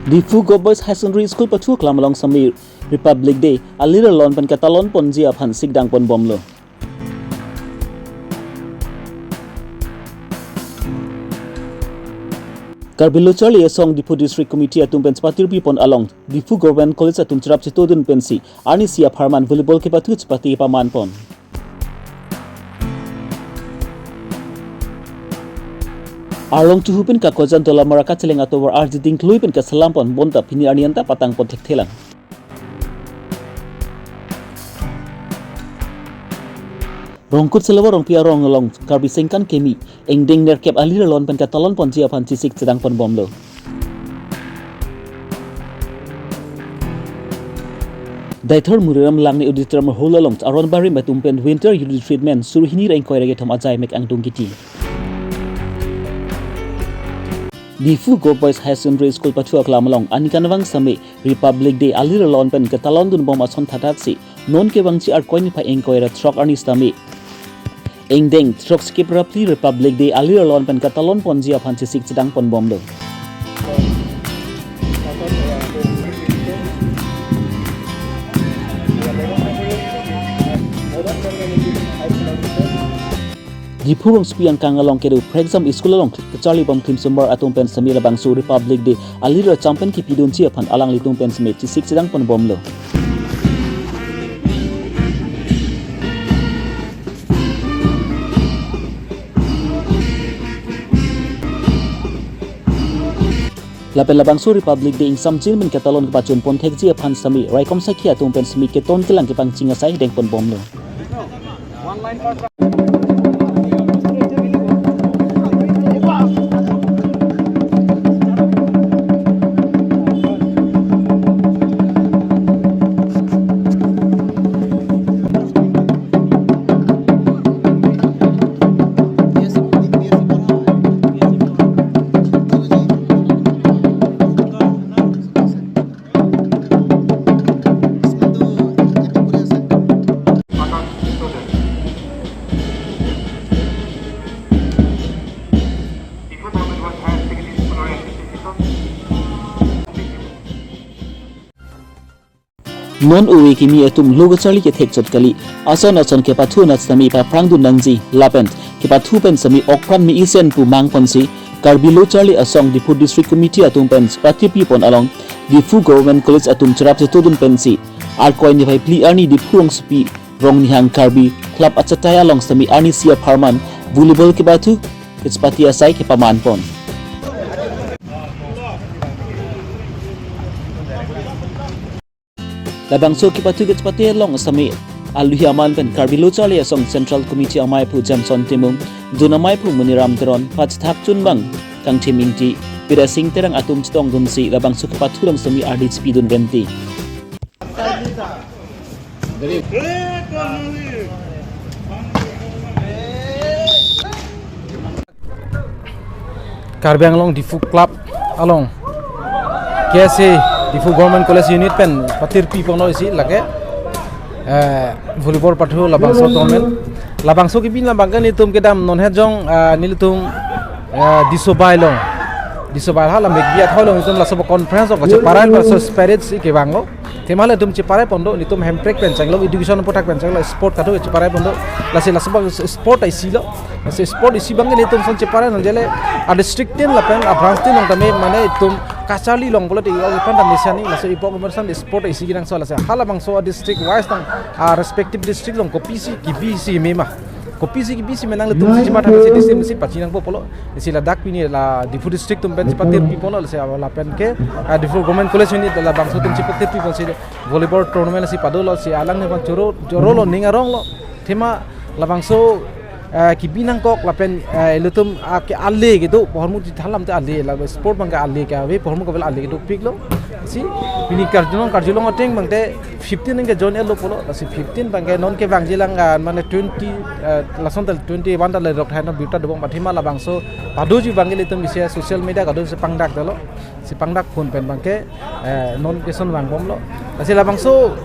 The Fugo Boys High Secondary School Patu Klamalong Samir Republic Day a little lon pen katalon pon jia phan sigdang pon bomlo. Karbi Longri Abirta Difu District Committee atum pen spatir pi pon along Difu Government College atum chirap chitodun pensi ani sia pharman volleyball ke patu chpati paman pon. Arong tu hupin ka kojan tola maraka cheleng atover arjiding kluipin ka salampon bonta pini anianta patang pon thekthelang. Rongkut selawa rong pia rong long Karbi sengkan kemi engdeng nerkep alir lon pen ka talon pon jia phan cisik sedang pon bomlo. Daithor muriram langni auditorium holalong aron bari matumpen winter UV treatment surhini reng koirege thom ajai mek angtung kiti. Di Fugo Boys High Secondary School Patu Klamalong anikanawang same Republic Day alir lon pen ka talon dun bom ason thatatsi non ke wangchi ar koini pa eng koira trok arni stame engdeng trok skip rapli Republic Day alir lon pen ka talon pon jia phan cisik sedang pon bomlo. Di Purong Spian Kangalong kedu Prexam School along Charlie Bom Kim Sumber atum pen samira bangsu Republic Day alira champion ki pidun chia phan alang litung pen sme cisik sedang pon bomlo. Lapen labangsu Republic Day ing samjin men katalon kepacun pon thek jia phan sami raikom sakhi atum pen smi ke ton kelang ke pang cinga sai deng pon bomlo. Non uwi kimi atum logo charli ke thek chot kali ason ke pathu na sami pa prangdu nangji lapent ke pathu pen sami okpran mi isen pu mang ponsi Karbi Longri Abirta Difu District Committee atum pen pati pi pon along Difu Government College atum chirap chitodun pensi ar koi ni vai pli ani Difu rong spi rong nihang Karbi club achataya long sami ani sia pharman volleyball ke pathu kespati asai ke paman pon. Labangso ki patu get pati long sami aluhi aman pen Karbi Longri Abirta Central Committee amai pu Jamson Timung dunamai pu Muniram Teron pat thak chun bang kang thimingti pira sing terang atum chitong gunsi labangso ki patu long sami ardit speedun renti. Karbi along Difu Club along KSA Difu Government College Unit pen patir pi pono isi lage volleyball pathu labangso tournament labangso ki bin labangkan itum kedam non hejong nilitum disobai hala megbia tholong itum la sab conference ko paral versus parade si ke bango themala itum che parai pondo itum hemprek pen changlo education potak pen changlo sport kadu che parai pondo la sab sport isi lo se sport isi bangen itum son che parai non jele a district tin la pen a branch tin long tame mane itum Kasali long boleh tinggal di pandang Malaysia ni, lalu ibu pemerintah di sport isi girang soal saya. Halah bangsa district wise tang respective district long kopi si kibi si memang kopi si kibi si menang letum si cuma thang si district mesti pacinang po polo. Isi ladak pini la Difu district tumpen cipatir pi polo lalu saya lapen ke Difu Government College ni la bangsa tum cipatir pi polo si volleyball tournament si padu lo si alang ni bang joro lo ningarong lo. Tema la bangsa kibinang kok lapen lutum ke alle gitu pohonmu di dalam tu alle la sport bangka alle ka we pohonmu kabel alle gitu pik lo si bini karjulong oteng bangte 15 nge join lo polo si 15 bangke non ke bangjilang mane 20 lason 21 dal rok thana biuta dobong pathima la bangso padoji bangile tum bisa social media kado se pangdak dalo si pangdak phone pen bangke non ke son bang bom lo si la bangso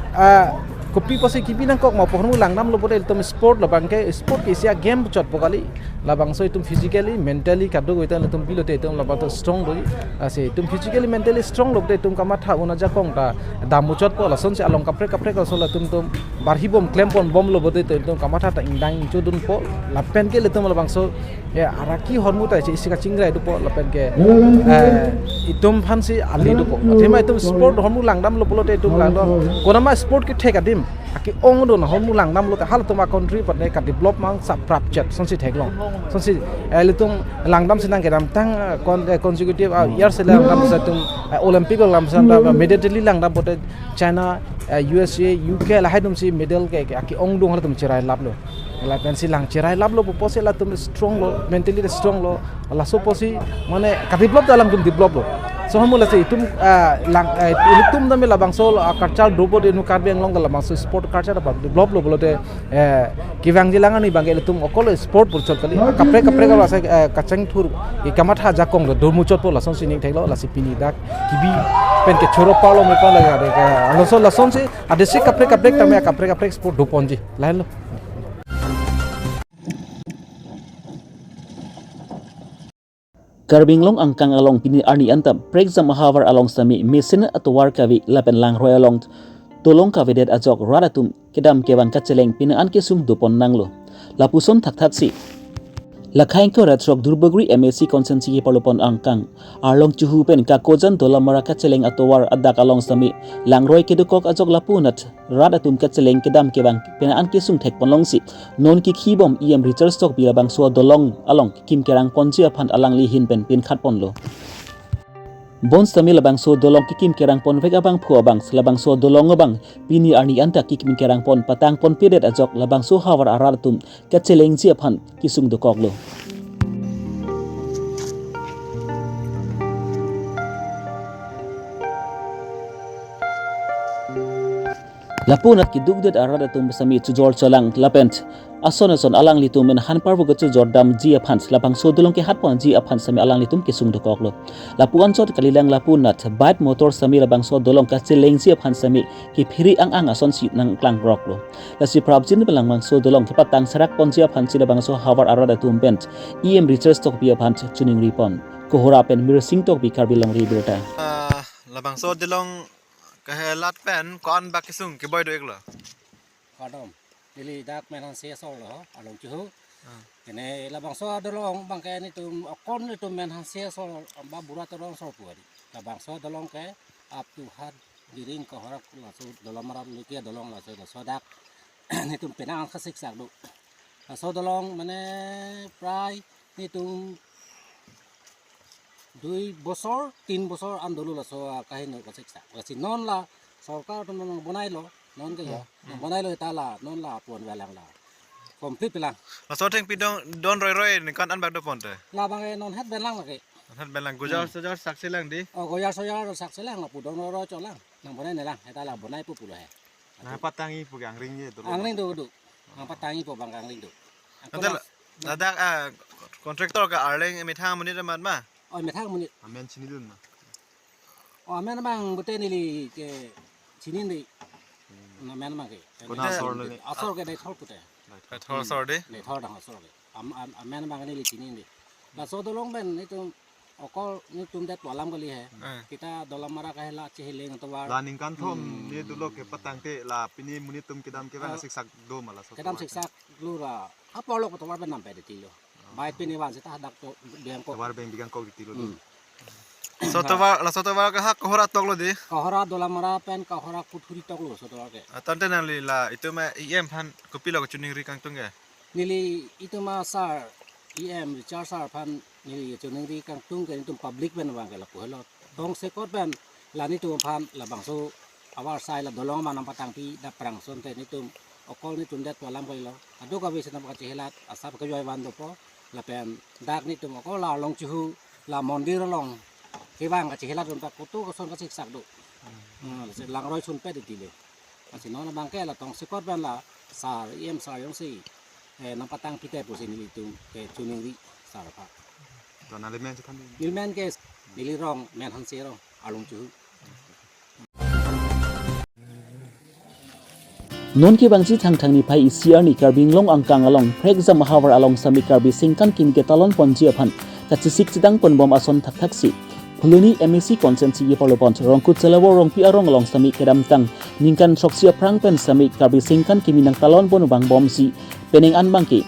kopi pasi kipi nang kok mau pohon ulang nam lo boleh itu sport labang ke sport ke sia game cot pokali labang so itu physically mentally kado itu itu pilot itu labang tu strong lagi ase itu physically mentally strong loh itu kamat ha una jakong ta damu cot po lason si along kapre kalau sola itu barhi bom klempon bom lo boleh itu kamat ha ta indang cudun po lapen ke itu labang so ya araki hormu ta isi kacingrai itu po lapen ke itu fansi ali itu po tema itu sport hormu ulang nam lo boleh itu ulang do korama sport ke take adim aki ong do na hormu ulang nam lo ta hal tuma country pat ne ka develop mang sap prap jet sonsi theklong sonsi elitung langdam sinang ke dam tang consecutive years lang dam sa tum olympic lang sa medal lang dam bote China USA UK la haidum si medal ke aki ong do hal tum chirai lab lo la pensi lang chirai lab lo po se la tum strong lo mentally strong lo la so posi mane ka develop dalam tum develop lo so hamula se itum lang itum dami labang so culture dobo de nu Karbi Anglong labang so sport culture ba develop lo bolote kivang jilangan ni bangke itum okol sport burchol kali kapre ka la kachang thur i kamat ha jakong lo dormu chot po la son sining thailo la sipini dak kibi pen ke choro palo me pa laga de lo so la son se ade se kapre tame kapre sport do ponji lain lo Karbi Anglong angkang along pini arni antam prekza mahavar along sami mesin atau war kavi lapen lang roy along tolong kavi det ajok radatum kedam kewan kaceleng pina an kesum dupon nanglo lapuson thak si lakhain ko ratrok durbagri MSc consensi palopon angkang arlong chuhu pen ka kojan dolamara kaceleng atau war adak along sami lang roy kedukok ajok lapunat radatum kaceleng kedam kewan pina an kesum thek ponlong si non ki khibom Richard stock bilabang so dolong along kim kerang ponji aphan alang li hin pen pin khat ponlo bon sami labang so dolong ki kim kerang pon vega bang phu bang labang so dolong bang pini arni anta ki kim kerang pon patang pon pedet ajok labang so hawar aratum kaceleng ji aphan kisung do koklo lapunat ki dugdet aradatum sami chujor cholang lapent ason alang litum men han parbu go chujor dam ji aphan labang so dolong ke hatpon ji aphan sami alang litum kisung do koklo lapuan chot kalilang lapunat bike motor sami labang so dolong ka cheleng ji aphan sami ki phiri ang ason si nang klang roklo lasi prabjin belang mang so dolong ke patang sarak pon ji aphan si labang so hawar aradatum bent Richard stock bi aphan chuning ripon kohora pen mir sing tok bi Karbi Longri Abirta labang so dolong kehelat pen kon bakisung ke boy do eklo kadom dili dak menan se so lo along chu ene labang so dolong bangke ni tum kon ni tum menan se so ba burat dolong so puari labang so dolong ke up to had diring ko harap la so dolong marap likia dolong la so dak ni tum penang khasik sak do so dolong mane prai ni tum 2 বছৰ 3 বছৰ আন্দোলন আছে কাহিনী আছে আছে নন লা সরকার তো বনাইলো নন কে বনাইলো তালা নন লা পন বেলাং লা কমপ্লিট বেলাং so theng pi don roy ni kan an bak do ponte la bang non het belang lagi hat belang gujar sojar saksi lang di goyar soyar sak selang la pudong ro cholang nang bonai nelang eta bonai pu pulo he na patangi pu gang ring ye to angling do nang patangi pu bang angling do dadak kontraktor ka arleng mi thang munit man ma oi me thang munit amen chinilun ma amen bang bote ni li ke chinin di na men ma ke kona sor le asor ke dai thor pute thor sor de le thor dang asor ke amen bang ni li chinin di la so dolong ben itu okol ni tum dat walam kali he kita dalam mara kahela chehileng to war la ningkan thom ni dulo ke patang te la pini munit tum kedam ke bang siksak do mala so kedam siksak lura apa lo to war ben nam pe de tilo bai pini wan sita dak to biang ko war beng bigang ko tilo sotowa ka hak kohora toklo di kohora dalam mara pen kohora kuthuri toklo sotowa ke tante nang li la itu ma em phan kopilo ko chuning ri kang tung ge nili itu ma sar Richard sar phan nili chuning ri kang tung ke tum public ben bang ke la pohlo dong se kot ben la ni tum phan la bang so awar sai la dolong manam patang pi da prang son te ni tum okol ni tum dat walam ko lo adu ka be senam ka chehelat asap ka joy wan do po la pen dak ni tum okol la long chu la mondir long ke bang ka chehelat tum pa kutu ko son ka sik sak do se lang roi sun pe de ti le asi no na bang ke la tong se kot ben la sar sar yong si nam patang pi te po se ni tum ke chuning ri sar pa to na le men se than ni men ke ni rong men han se rong along chu non ke bangsi thang ni phai isiar ni Karbi long angkang along prexam hawar along sami Karbi singkan kimi ke talon ponji aphan kachisik chidang pon bom ason thak si Huluni MSC konsensi ye polopon rongkut selawo rong pi arong along sami kedam tang ningkan soksia prang pen sami Karbi singkan kimi nang talon pon bang bom si peneng an bangki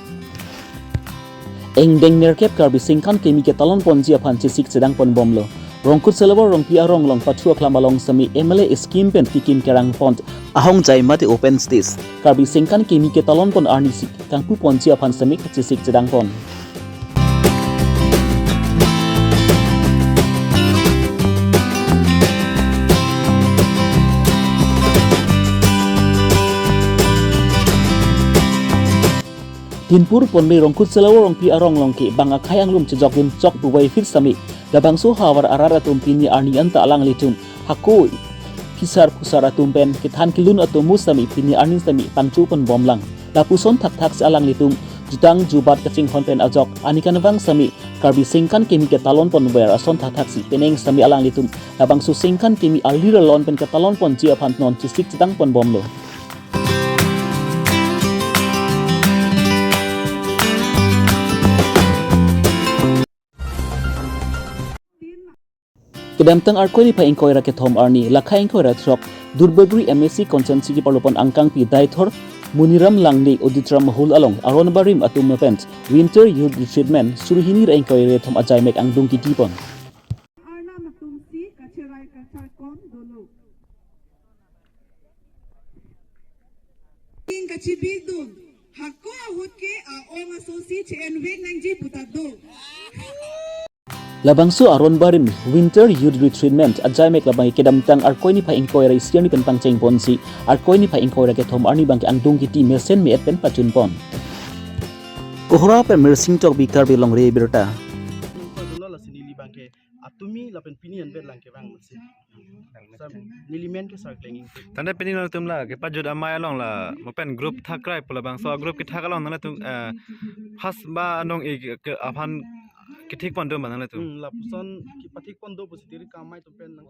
eng deng nerkep Karbi singkan kimi ke talon ponji aphan chisik chidang pon bom lo rongkut selawo rong pi arong long patua klamalong sami MLA scheme pen tikim kerang pont ahong jai mate open stage Karbi singkan kimi ke talon pon arni sik kang pu ponji aphan sami chisik chidang pon Tinpur ponme rongkut selawo rong pi arong longke bang akhayang lum chejok lim chok buwai fit sami labang so hawar arara tumpini arni anta alang litum hako pisar pusara tumpen kithan kilun atumu sami pini arni sami pangchu pon bomlang lapuson thak alang litum jutang jubat kaching honten ajok anikan bang sami Karbi singkan kimi ke talon pon wer ason thak si peneng sami alang litum labang so singkan kimi alira lon pen ke talon pon ji aphan non chisik chitang pon bomlo Kedam tang arkoi pa ingkoi ra ke thom arni lakha ingkoi ra throk durbagri MSC konsensi ki palopon angkang pi daithor muniram langni auditram mahul along aron barim atum pent winter youth retreatment surhini ra ingkoi re thom ajai mek angdung ki tipon arna matumsi kacherai kachakon dolo king kachibidun hakko hutke a oma sosi chenwek nangji putado Labangso aron barim winter youth retreatment ajai mek labang kedam tang arkoi ni pa ingkoi ra isiar ni pen pangcheng ponsi arkoi ni pa ingkoi ra ke thom arni bang ke angdung ki ti mesen me et pen pachun pon kohra pen mersing tok bi Karbi Longri Abirta la sinili bangke atumi la pen pinian bet langke bang masi nilimen ke sarklenging tanda pening la tumla ke pajud amai along la mopen group thakrai pula bang so group ki thakalong nana tum has ba anong ke aphan ki thik pon dum nana tum la puson ki pathik pon do positiri kamai to pen nang